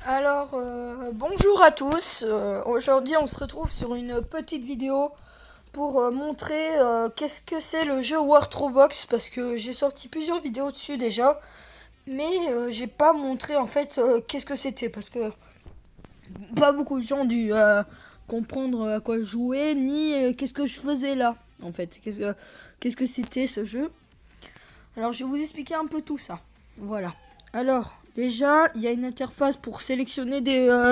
Bonjour à tous. Aujourd'hui, on se retrouve sur une petite vidéo pour montrer qu'est-ce que c'est le jeu World Roblox parce que j'ai sorti plusieurs vidéos dessus déjà, mais j'ai pas montré en fait qu'est-ce que c'était parce que pas beaucoup de gens ont dû comprendre à quoi je jouais ni qu'est-ce que je faisais là en fait. Qu'est-ce que c'était ce jeu. Alors, je vais vous expliquer un peu tout ça. Voilà. Alors, déjà, il y a une interface pour sélectionner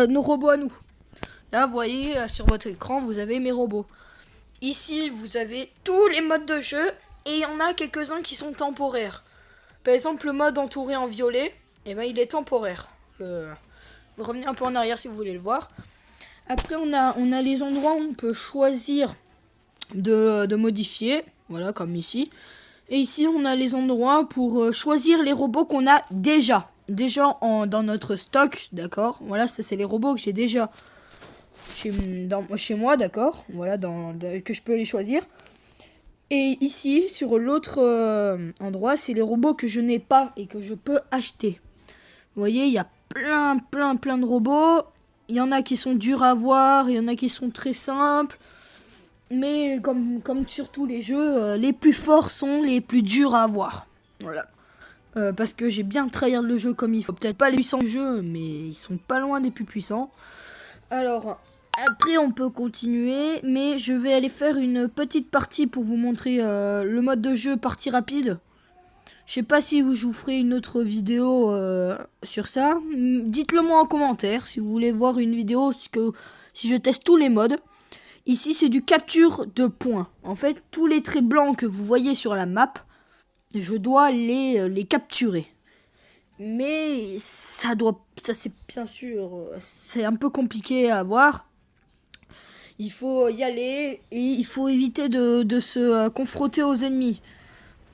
nos robots à nous. Là, vous voyez, sur votre écran, vous avez mes robots. Ici, vous avez tous les modes de jeu et il y en a quelques-uns qui sont temporaires. Par exemple, le mode entouré en violet, il est temporaire. Vous revenez un peu en arrière si vous voulez le voir. Après, on a les endroits où on peut choisir de modifier. Voilà, comme ici. Et ici, on a les endroits pour choisir les robots qu'on a déjà. Dans notre stock, d'accord. Voilà, ça c'est les robots que j'ai déjà chez moi, d'accord. Voilà, que je peux les choisir. Et ici, sur l'autre endroit, c'est les robots que je n'ai pas et que je peux acheter. Vous voyez, il y a plein de robots. Il y en a qui sont durs à voir, il y en a qui sont très simples. Mais comme sur tous les jeux, les plus forts sont les plus durs à avoir. Voilà. Parce que j'ai bien trahir le jeu comme il faut. Peut-être pas les puissants du jeu, mais ils sont pas loin des plus puissants. Alors, après on peut continuer, mais je vais aller faire une petite partie pour vous montrer le mode de jeu partie rapide. Je sais pas si je vous ferai une autre vidéo sur ça. Dites-le moi en commentaire si vous voulez voir une vidéo si je teste tous les modes. Ici, c'est du capture de points. En fait, tous les traits blancs que vous voyez sur la map, je dois les capturer. Mais ça c'est bien sûr, c'est un peu compliqué à voir. Il faut y aller et il faut éviter de se confronter aux ennemis.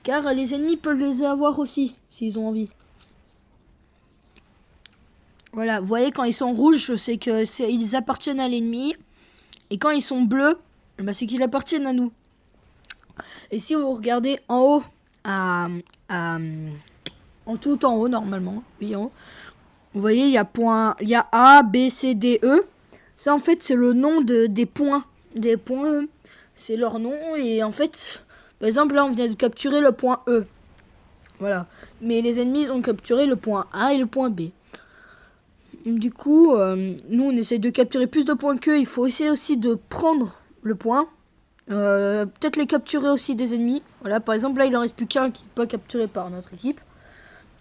Car les ennemis peuvent les avoir aussi, s'ils ont envie. Voilà, vous voyez, quand ils sont rouges, ils appartiennent à l'ennemi. Et quand ils sont bleus, c'est qu'ils appartiennent à nous. Et si vous regardez en haut, en tout en haut normalement, oui en haut, vous voyez il y a A, B, C, D, E. Ça en fait c'est le nom des points. Des points, c'est leur nom et en fait, par exemple là on vient de capturer le point E. Voilà. Mais les ennemis ont capturé le point A et le point B. Du coup, nous on essaie de capturer plus de points qu'eux. Il faut essayer aussi de prendre le point. Peut-être les capturer aussi des ennemis. Voilà, par exemple là il en reste plus qu'un qui n'est pas capturé par notre équipe.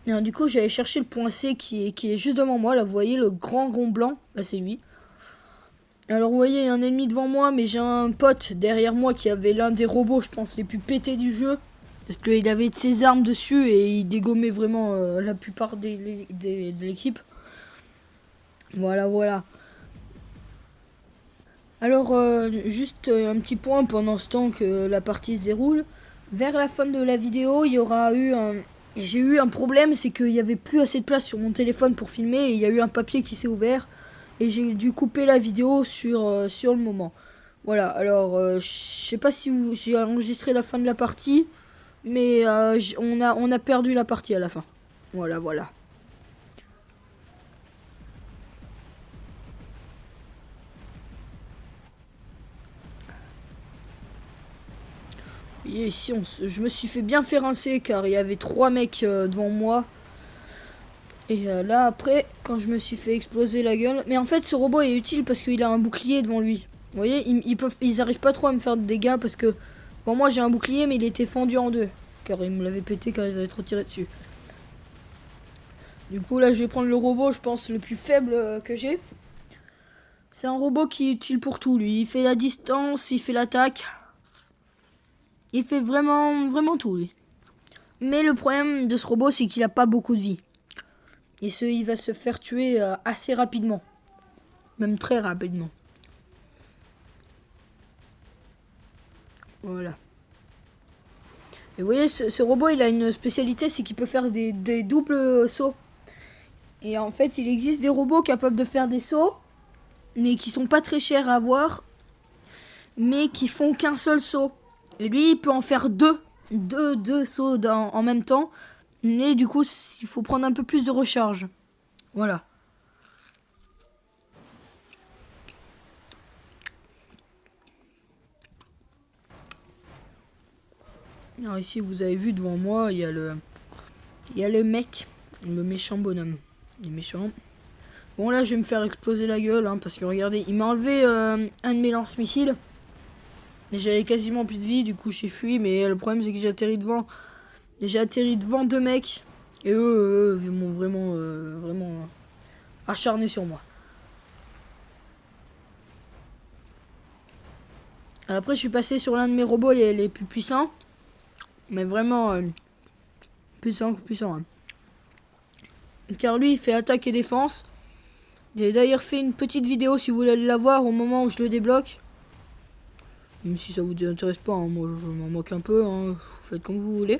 Et du coup j'allais chercher le point C qui est juste devant moi. Là vous voyez le grand rond blanc. Là c'est lui. Alors vous voyez il y a un ennemi devant moi, mais j'ai un pote derrière moi qui avait l'un des robots je pense les plus pétés du jeu. Parce qu'il avait de ses armes dessus et il dégommait vraiment la plupart de l'équipe. Voilà. Alors, juste un petit point pendant ce temps que la partie se déroule. Vers la fin de la vidéo, j'ai eu un problème, c'est qu'il n'y avait plus assez de place sur mon téléphone pour filmer et il y a eu un papier qui s'est ouvert et j'ai dû couper la vidéo sur le moment. Voilà, alors je sais pas si j'ai enregistré la fin de la partie, mais on a perdu la partie à la fin. Voilà. Et ici, je me suis fait bien faire rincer car il y avait 3 mecs devant moi. Et là, après, quand je me suis fait exploser la gueule. Mais en fait, ce robot est utile parce qu'il a un bouclier devant lui. Vous voyez, ils arrivent pas trop à me faire de dégâts parce que. Bon, moi j'ai un bouclier, mais il était fendu en deux. Car ils me l'avaient pété car ils avaient trop tiré dessus. Du coup, là, je vais prendre le robot, je pense, le plus faible que j'ai. C'est un robot qui est utile pour tout, lui. Il fait la distance, il fait l'attaque. Il fait vraiment tout, lui. Mais le problème de ce robot, c'est qu'il a pas beaucoup de vie. Et il va se faire tuer assez rapidement. Même très rapidement. Voilà. Et vous voyez, ce robot, il a une spécialité, c'est qu'il peut faire des doubles sauts. Et en fait, il existe des robots capables de faire des sauts, mais qui sont pas très chers à avoir, mais qui font qu'un seul saut. Et lui, il peut en faire deux sauts en même temps. Mais du coup, il faut prendre un peu plus de recharge. Voilà. Alors ici, vous avez vu devant moi, il y a le mec, le méchant bonhomme. Il est méchant. Bon, là, je vais me faire exploser la gueule, hein, parce que regardez, il m'a enlevé un de mes lance-missiles. Et j'avais quasiment plus de vie, du coup, j'ai fui. Mais le problème, c'est que j'ai atterri devant. J'ai atterri devant deux mecs. Et eux ils m'ont vraiment acharné sur moi. Après, je suis passé sur l'un de mes robots les plus puissants. Mais vraiment puissant. Hein. Car lui, il fait attaque et défense. J'ai d'ailleurs fait une petite vidéo si vous voulez la voir au moment où je le débloque. Même si ça vous intéresse pas, hein, moi je m'en moque un peu, hein, vous faites comme vous voulez.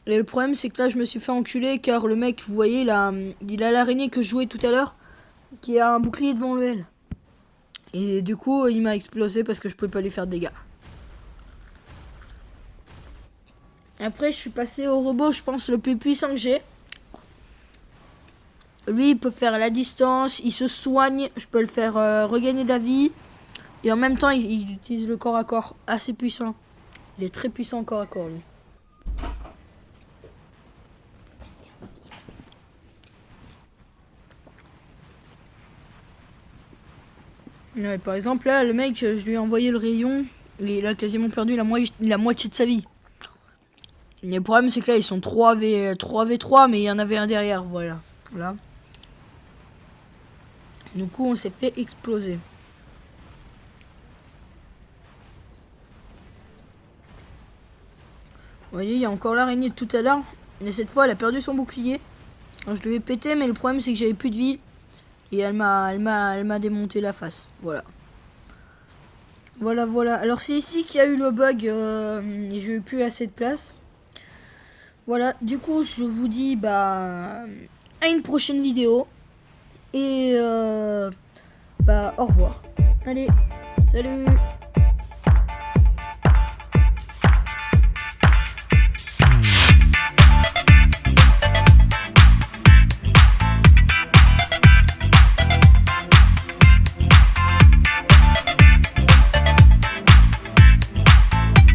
Et le problème c'est que là je me suis fait enculer car le mec, vous voyez, il a l'araignée que je jouais tout à l'heure, qui a un bouclier devant le L. Et du coup il m'a explosé parce que je pouvais pas lui faire de dégâts. Après je suis passé au robot, je pense le plus puissant que j'ai. Lui il peut faire la distance, il se soigne, je peux le faire regagner de la vie. Et en même temps il utilise le corps à corps assez puissant. Il est très puissant corps à corps lui. Ouais, par exemple là le mec, je lui ai envoyé le rayon. Il a quasiment perdu la moitié de sa vie. Et le problème c'est que là ils sont 3v3 mais il y en avait un derrière, voilà. Là. Du coup on s'est fait exploser. Vous voyez, il y a encore l'araignée de tout à l'heure. Mais cette fois elle a perdu son bouclier. Alors, je devais péter mais le problème c'est que j'avais plus de vie. Et elle m'a démonté la face. Voilà. Voilà. Alors c'est ici qu'il y a eu le bug. Et j'ai eu plus assez de place. Voilà. Du coup je vous dis à une prochaine vidéo. Et au revoir. Allez. Salut.